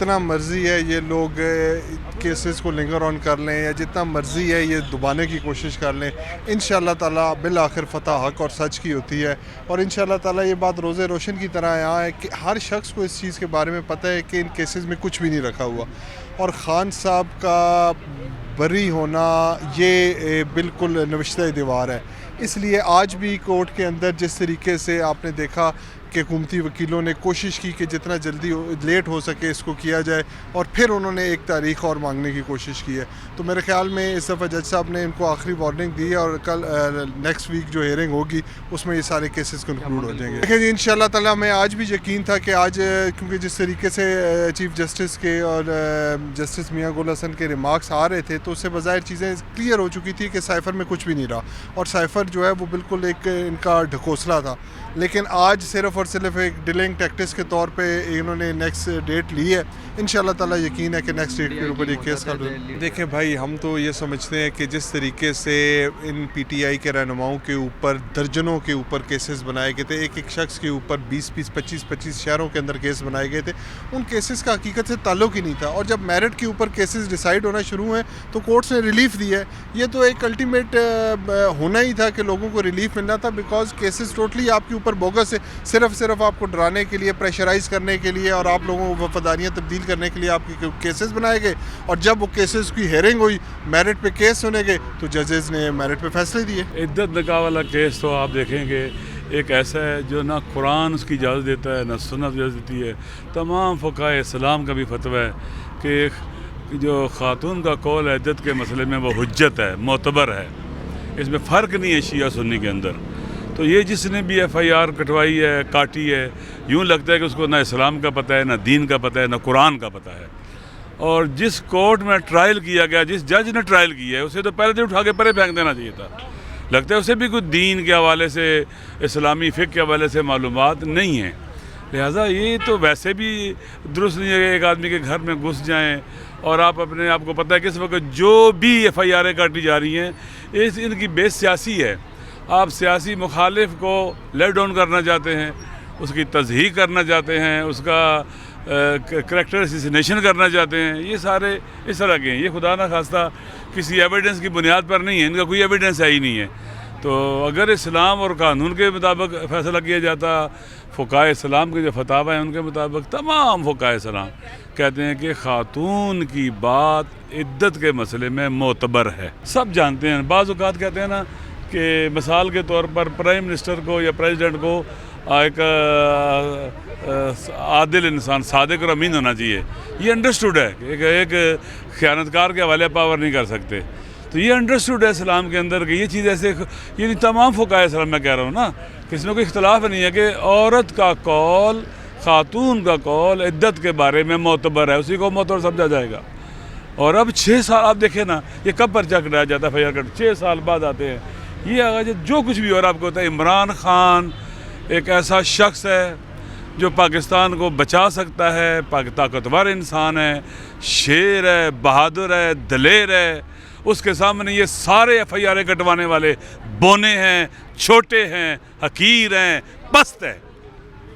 جتنا مرضی ہے یہ لوگ کیسز کو لنگر آن کر لیں یا جتنا مرضی ہے یہ دبانے کی کوشش کر لیں، انشاءاللہ تعالیٰ بالآخر فتح حق اور سچ کی ہوتی ہے۔ اور انشاءاللہ تعالیٰ یہ بات روزے روشن کی طرح یہاں ہے کہ ہر شخص کو اس چیز کے بارے میں پتہ ہے کہ ان کیسز میں کچھ بھی نہیں رکھا ہوا، اور خان صاحب کا بری ہونا یہ بالکل نوشتہ دیوار ہے۔ اس لیے آج بھی کورٹ کے اندر جس طریقے سے آپ نے دیکھا کہ حکومتی وکیلوں نے کوشش کی کہ جتنا جلدی لیٹ ہو سکے اس کو کیا جائے، اور پھر انہوں نے ایک تاریخ اور مانگنے کی کوشش کی ہے۔ تو میرے خیال میں اس دفعہ جج صاحب نے ان کو آخری وارننگ دی ہے، اور کل نیکسٹ ویک جو ہیئرنگ ہوگی اس میں یہ سارے کیسز کنکلوڈ ہو جائیں گے۔ دیکھیں جی، انشاءاللہ تعالیٰ میں آج بھی یقین تھا کہ آج کیونکہ جس طریقے سے چیف جسٹس کے اور جسٹس میاں گل حسن کے ریمارکس آ رہے تھے تو اس سے بظاہر چیزیں کلیئر ہو چکی تھی کہ سائفر میں کچھ بھی نہیں رہا، اور سائفر جو ہے وہ بالکل ایک ان کا ڈھکوسلا تھا۔ لیکن آج صرف اور صرف ایک ڈیلنگ ٹیکٹس کے طور پہ انہوں نے نیکسٹ ڈیٹ لی ہے۔ انشاءاللہ تعالیٰ یقین ہے کہ نیکسٹ ڈیٹ کے اوپر یہ کیس حل ہو۔ دیکھیں بھائی، ہم تو یہ سمجھتے ہیں کہ جس طریقے سے ان پی ٹی آئی کے رہنماؤں کے اوپر درجنوں کے اوپر کیسز بنائے گئے تھے، ایک ایک شخص کے اوپر 20 25 شہروں کے اندر کیس بنائے گئے تھے، ان کیسز کا حقیقت سے تعلق ہی نہیں تھا، اور جب میرٹ کے اوپر کیسز ڈیسائیڈ ہونا شروع ہوئے تو کورٹس نے ریلیف دی ہے۔ یہ تو ایک الٹیمیٹ ہونا ہی تھا کہ لوگوں کو ریلیف ملنا تھا، بیکاز کیسز ٹوٹلی آپ کے اوپر بوگس ہے، صرف آپ کو ڈرانے کے لیے، پریشرائز کرنے کے لیے، اور آپ لوگوں کو وفاداریاں تبدیل کرنے کے لیے آپ کے کیسز بنائے گئے، اور جب وہ کیسز کی ہیئرنگ ہوئی، میرٹ پہ کیس ہونے گئے، تو ججز نے میرٹ پہ فیصلے دیے۔ عدت نکاح والا کیس تو آپ دیکھیں گے ایک ایسا ہے جو نہ قرآن اس کی اجازت دیتا ہے، نہ سنت اجازت دیتی ہے۔ تمام فقہائے اسلام کا بھی فتویٰ ہے کہ جو خاتون کا قول ہے عدت کے مسئلے میں وہ حجت ہے، معتبر ہے، اس میں فرق نہیں ہے شیعہ سنی کے اندر۔ تو یہ جس نے بھی ایف آئی آر کٹوائی ہے، کاٹی ہے، یوں لگتا ہے کہ اس کو نہ اسلام کا پتہ ہے، نہ دین کا پتہ ہے، نہ قرآن کا پتہ ہے۔ اور جس کورٹ میں ٹرائل کیا گیا، جس جج نے ٹرائل کیا ہے، اسے تو پہلے دن اٹھا کے پرے پھینک دینا چاہیے تھا۔ لگتا ہے اسے بھی کوئی دین کے حوالے سے، اسلامی فقہ کے حوالے سے معلومات نہیں ہیں، لہٰذا یہ تو ویسے بھی درست نہیں ہے کہ ایک آدمی کے گھر میں گھس جائیں، اور آپ اپنے آپ کو پتہ ہے کہ اس وقت جو بھی ایف آئی آریں کاٹی جا رہی ہیں ان کی بیس سیاسی ہے۔ آپ سیاسی مخالف کو لیٹ ڈاؤن کرنا چاہتے ہیں، اس کی تضحیق کرنا چاہتے ہیں، اس کا کریکٹر اسیسینیشن کرنا چاہتے ہیں، یہ سارے اس طرح کے ہیں۔ یہ خدا نہ خواستہ کسی ایویڈنس کی بنیاد پر نہیں ہے، ان کا کوئی ایویڈنس ہے ہی نہیں ہے۔ تو اگر اسلام اور قانون کے مطابق فیصلہ کیا جاتا، فقہائے اسلام کے جو فتاوی ہیں ان کے مطابق، تمام فقہائے اسلام کہتے ہیں کہ خاتون کی بات عدت کے مسئلے میں معتبر ہے۔ سب جانتے ہیں، بعض اوقات کہتے ہیں نا کہ مثال کے طور پر پرائم منسٹر کو یا پریزیڈنٹ کو ایک عادل انسان، صادق اور امین ہونا چاہیے، یہ انڈرسٹوڈ ہے کہ ایک خیانت کار کے حوالے پاور نہیں کر سکتے۔ تو یہ انڈرسٹوڈ ہے اسلام کے اندر کہ یہ چیز ایسے، یہ تمام فقہائے اسلام میں کہہ رہا ہوں نا، کسی میں کوئی اختلاف نہیں ہے کہ عورت کا قول، خاتون کا قول عدت کے بارے میں معتبر ہے، اسی کو معتبر سمجھا جائے گا۔ اور اب 6 سال آپ دیکھیں نا، یہ کب پرچہ کٹایا جاتا ہے، فیار کٹ 6 سال بعد آتے ہیں۔ یہ اگر جو کچھ بھی اور آپ کو ہوتا ہے، عمران خان ایک ایسا شخص ہے جو پاکستان کو بچا سکتا ہے، طاقتور انسان ہے، شیر ہے، بہادر ہے، دلیر ہے، اس کے سامنے یہ سارے ایف آئی آریں کٹوانے والے بونے ہیں، چھوٹے ہیں، حقیر ہیں، پست ہے،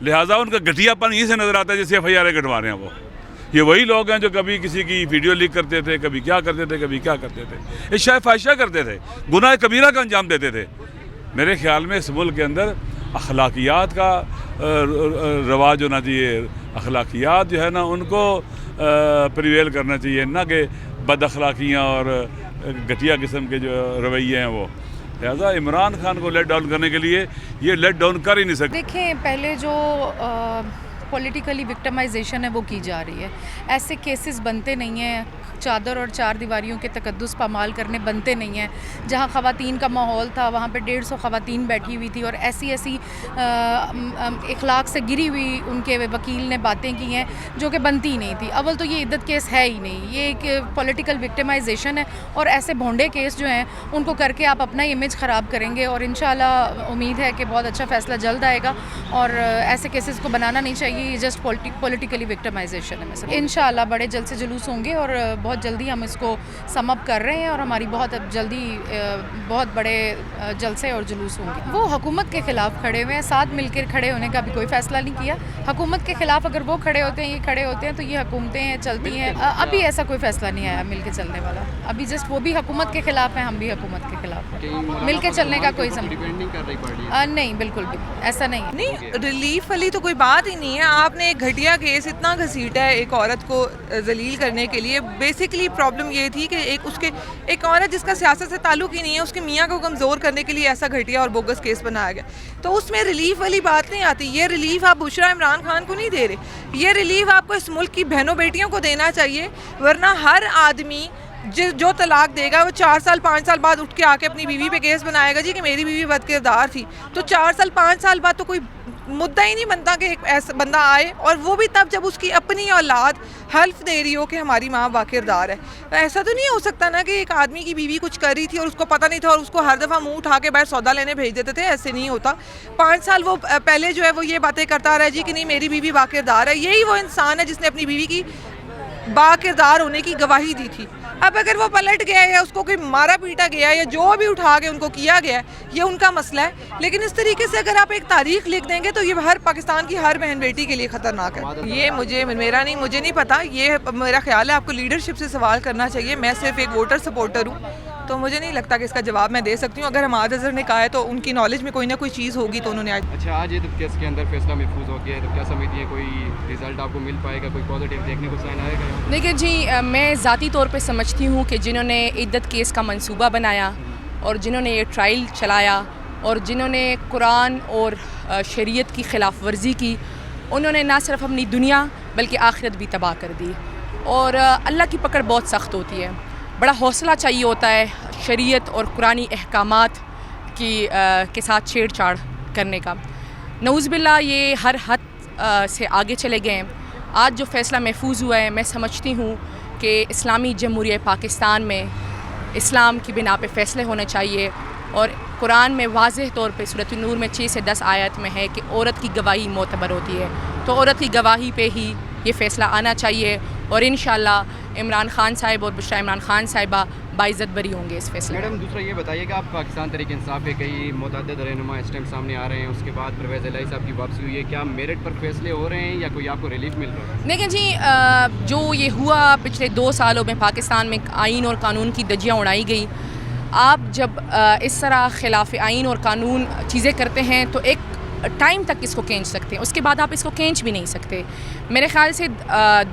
لہٰذا ان کا گھٹیا پن یہیں سے نظر آتا ہے جیسے ایف آئی آریں کٹوا رہے ہیں وہ۔ یہ وہی لوگ ہیں جو کبھی کسی کی ویڈیو لیک کرتے تھے، کبھی کیا کرتے تھے، کبھی کیا کرتے تھے، اشاعہ فاحشہ کرتے تھے، گناہ کبیرہ کا انجام دیتے تھے۔ میرے خیال میں اس ملک کے اندر اخلاقیات کا رواج ہونا چاہیے، اخلاقیات جو ہے نا ان کو پریویل کرنا چاہیے، نہ کہ بد اخلاقیاں اور گھٹیا قسم کے جو رویے ہیں وہ۔ لہٰذا عمران خان کو لیٹ ڈاؤن کرنے کے لیے یہ لیٹ ڈاؤن کر ہی نہیں سکتے۔ دیکھیں، پہلے جو پولیٹیکلی وکٹمائزیشن ہے وہ کی جا رہی ہے، ایسے کیسز بنتے نہیں ہیں، چادر اور 4 دیواریوں کے تقدس پامال کرنے بنتے نہیں ہیں۔ جہاں خواتین کا ماحول تھا وہاں پہ 150 خواتین بیٹھی ہوئی تھی، اور ایسی اخلاق سے گری ہوئی ان کے وکیل نے باتیں کی ہیں جو کہ بنتی ہی نہیں تھی۔ اول تو یہ عدت کیس ہے ہی نہیں، یہ ایک پولیٹیکل وکٹمائزیشن ہے، اور ایسے بھونڈے کیس جو ہیں ان کو کر کے آپ اپنا امیج خراب کریں گے، اور انشاءاللہ امید ہے کہ بہت اچھا فیصلہ جلد آئے گا، اور ایسے کیسز کو بنانا نہیں چاہیے۔ یہ جسٹ پولیٹیکلی وکٹمائزیشن ہے. میں انشاءاللہ بڑے جلد سے جلوس ہوں گے اور بہت جلدی ہم اس کو سم اپ کر رہے ہیں اور ہماری بہت جلدی بہت بڑے جلسے اور جلوس ہوں گے. وہ حکومت کے خلاف کھڑے ہوئے ہیں, ساتھ مل کر کھڑے ہونے کا بھی کوئی فیصلہ نہیں کیا. حکومت کے خلاف اگر وہ کھڑے ہوتے ہیں, یہ کھڑے ہوتے ہیں, تو یہ حکومتیں چلتی ہیں. ابھی ایسا کوئی فیصلہ نہیں آیا مل کے چلنے والا. ابھی جسٹ وہ بھی حکومت کے خلاف ہیں, ہم بھی حکومت کے خلاف ہیں. مل کے چلنے کا کوئی نہیں, بالکل بھی ایسا نہیں. ریلیف والی تو کوئی بات ہی نہیں ہے. آپ نے ایک گھٹیا کیس اتنا گھسیٹا ہے ایک عورت کو ذلیل کرنے کے لیے. بیسکلی پرابلم یہ تھی کہ ایک عورت جس کا سیاست سے تعلق ہی نہیں ہے, اس کے میاں کو کمزور کرنے کے لیے ایسا گھٹیا اور بوگس کیس بنایا گیا. تو اس میں ریلیف والی بات نہیں آتی. یہ ریلیف آپ بشرا عمران خان کو نہیں دے رہے, یہ ریلیف آپ کو اس ملک کی بہنوں بیٹیوں کو دینا چاہیے. ورنہ ہر آدمی جو طلاق دے گا وہ 4 سال 5 سال بعد اٹھ کے آ کے اپنی بیوی پہ کیس بنائے گا جی کہ میری بیوی بد کردار تھی. تو 4 سال 5 سال بعد تو کوئی مدعا ہی نہیں بنتا کہ ایک ایسا بندہ آئے, اور وہ بھی تب جب اس کی اپنی اولاد حلف دے رہی ہو کہ ہماری ماں باکردار ہے. ایسا تو نہیں ہو سکتا نا کہ ایک آدمی کی بیوی کچھ کر رہی تھی اور اس کو پتہ نہیں تھا اور اس کو ہر دفعہ منہ اٹھا کے باہر سودا لینے بھیج دیتے تھے. ایسے نہیں ہوتا. 5 سال وہ پہلے جو ہے وہ یہ باتیں کرتا رہا جی کہ نہیں میری بیوی باکردار ہے. یہی وہ انسان ہے جس نے اپنی بیوی کی باکردار ہونے کی گواہی دی تھی. اب اگر وہ پلٹ گیا یا اس کو کوئی مارا پیٹا گیا یا جو بھی اٹھا کے ان کو کیا گیا, یہ ان کا مسئلہ ہے. لیکن اس طریقے سے اگر آپ ایک تاریخ لکھ دیں گے تو یہ ہر پاکستان کی ہر بہن بیٹی کے لیے خطرناک ہے. یہ مجھے نہیں پتا. یہ میرا خیال ہے آپ کو لیڈرشپ سے سوال کرنا چاہیے. میں صرف ایک ووٹر سپورٹر ہوں, تو مجھے نہیں لگتا کہ اس کا جواب میں دے سکتی ہوں. اگر حماد اظہر نے کہا ہے تو ان کی نالج میں کوئی نہ کوئی چیز ہوگی تو انہوں نے اچھا آج یہ کیس کے اندر فیصلہ محفوظ ہو گیا ہے, تو کیا سمجھتی ہیں کوئی رزلٹ آپ کو مل پائے گا, کوئی پازیٹیو دیکھنے کو سائن آئے گا؟ دیکھیں جی, میں ذاتی طور پہ سمجھتی ہوں کہ جنہوں نے عدت کیس کا منصوبہ بنایا اور جنہوں نے یہ ٹرائل چلایا اور جنہوں نے قرآن اور شریعت کی خلاف ورزی کی, انہوں نے نہ صرف اپنی دنیا بلکہ آخرت بھی تباہ کر دی. اور اللہ کی پکڑ بہت سخت ہوتی ہے. بڑا حوصلہ چاہیے ہوتا ہے شریعت اور قرآنی احکامات کے ساتھ چھیڑ چھاڑ کرنے کا. نعوذ باللہ یہ ہر حد سے آگے چلے گئے ہیں. آج جو فیصلہ محفوظ ہوا ہے, میں سمجھتی ہوں کہ اسلامی جمہوریہ پاکستان میں اسلام کی بنا پہ فیصلے ہونے چاہیے. اور قرآن میں واضح طور پہ سورۃ النور میں 6 سے 10 آیت میں ہے کہ عورت کی گواہی معتبر ہوتی ہے. تو عورت کی گواہی پہ ہی یہ فیصلہ آنا چاہیے, اور انشاءاللہ عمران خان صاحب اور بشرا عمران خان صاحبہ باعزت بری ہوں گے اس فیصلے. میڈم دوسرا یہ بتائیے کہ آپ پاکستان تحریک انصاف کے کئی متعدد رہنما اس ٹائم سامنے آ رہے ہیں, اس کے بعد پرویز الہی صاحب کی واپسی ہوئی ہے, کیا میرٹ پر فیصلے ہو رہے ہیں یا کوئی آپ کو ریلیف مل رہا ہے؟ دیکھیں جی, جو یہ ہوا پچھلے 2 سالوں میں پاکستان میں آئین اور قانون کی دھجیاں اڑائی گئی. آپ جب اس طرح خلاف آئین اور قانون چیزیں کرتے ہیں تو ایک ٹائم تک اس کو کھینچ سکتے ہیں, اس کے بعد آپ اس کو کھینچ بھی نہیں سکتے. میرے خیال سے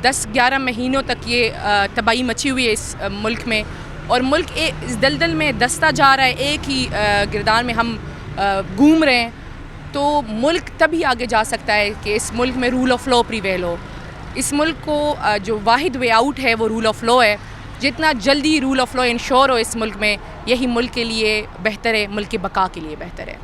10-11 مہینوں تک یہ تباہی مچی ہوئی ہے اس ملک میں, اور ملک اس دلدل میں دستا جا رہا ہے. ایک ہی گردان میں ہم گھوم رہے ہیں. تو ملک تبھی آگے جا سکتا ہے کہ اس ملک میں رول آف لا پریویل ہو. اس ملک کو جو واحد وے آؤٹ ہے وہ رول آف لا ہے. جتنا جلدی رول آف لا انشور ہو اس ملک میں, یہی ملک کے لیے بہتر ہے, ملک کی بقا کے لیے بہتر ہے.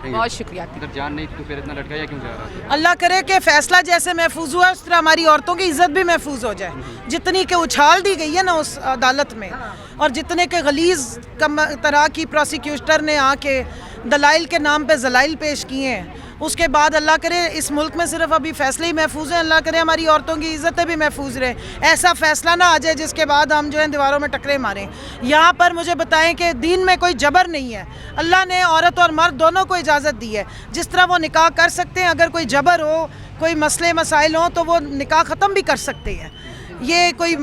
بہت شکریہ. اگر جان نہیں تو پھر اتنا لٹکایا کیوں جا رہا ہے؟ اللہ کرے کہ فیصلہ جیسے محفوظ ہوا اس طرح ہماری عورتوں کی عزت بھی محفوظ ہو جائے. جتنی کہ اچھال دی گئی ہے نا اس عدالت میں, اور جتنے کہ غلیظ طرح کی پروسیکیوٹر نے آ کے دلائل کے نام پہ ذلائل پیش کیے ہیں, اس کے بعد اللہ کرے اس ملک میں صرف ابھی فیصلے ہی محفوظ ہیں. اللہ کرے ہماری عورتوں کی عزتیں بھی محفوظ رہیں. ایسا فیصلہ نہ آ جائے جس کے بعد ہم جو ہیں دیواروں میں ٹکرے ماریں. یہاں پر مجھے بتائیں کہ دین میں کوئی جبر نہیں ہے. اللہ نے عورت اور مرد دونوں کو اجازت دی ہے. جس طرح وہ نکاح کر سکتے ہیں, اگر کوئی جبر ہو, کوئی مسئلے مسائل ہوں تو وہ نکاح ختم بھی کر سکتے ہیں. یہ کوئی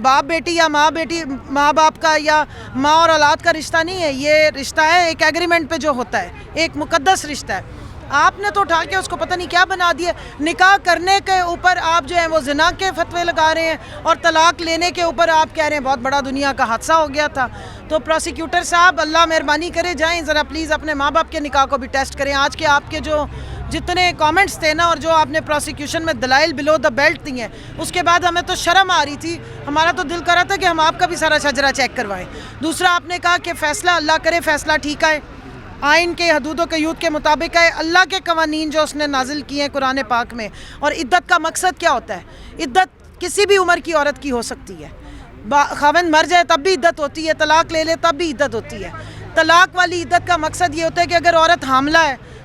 باپ بیٹی یا ماں باپ کا یا ماں اور اولاد کا رشتہ نہیں ہے. یہ رشتہ ہے ایک ایگریمنٹ پہ جو ہوتا ہے, ایک مقدس رشتہ ہے. آپ نے تو اٹھا کے اس کو پتہ نہیں کیا بنا دیا. نکاح کرنے کے اوپر آپ جو ہیں وہ زنا کے فتوے لگا رہے ہیں, اور طلاق لینے کے اوپر آپ کہہ رہے ہیں بہت بڑا دنیا کا حادثہ ہو گیا تھا. تو پروسیکیوٹر صاحب اللہ مہربانی کرے, جائیں ذرا پلیز اپنے ماں باپ کے نکاح کو بھی ٹیسٹ کریں. آج کے آپ کے جو جتنے کامنٹس تھے نا, اور جو آپ نے پروسیکیوشن میں دلائل بلو دا بیلٹ دی ہیں, اس کے بعد ہمیں تو شرم آ رہی تھی. ہمارا تو دل کر رہا تھا کہ ہم آپ کا بھی سارا شجرہ چیک کروائیں. دوسرا آپ نے کہا کہ فیصلہ اللہ کرے فیصلہ ٹھیک ہے, آئین کے حدود و قیود کے مطابق ہے. اللہ کے قوانین جو اس نے نازل کیے ہیں قرآن پاک میں. اور عدت کا مقصد کیا ہوتا ہے؟ عدت کسی بھی عمر کی عورت کی ہو سکتی ہے. خاوند مر جائے تب بھی عدت ہوتی ہے, طلاق لے لے تب بھی عدت ہوتی ہے. طلاق والی عدت کا مقصد یہ ہوتا ہے کہ اگر عورت حاملہ ہے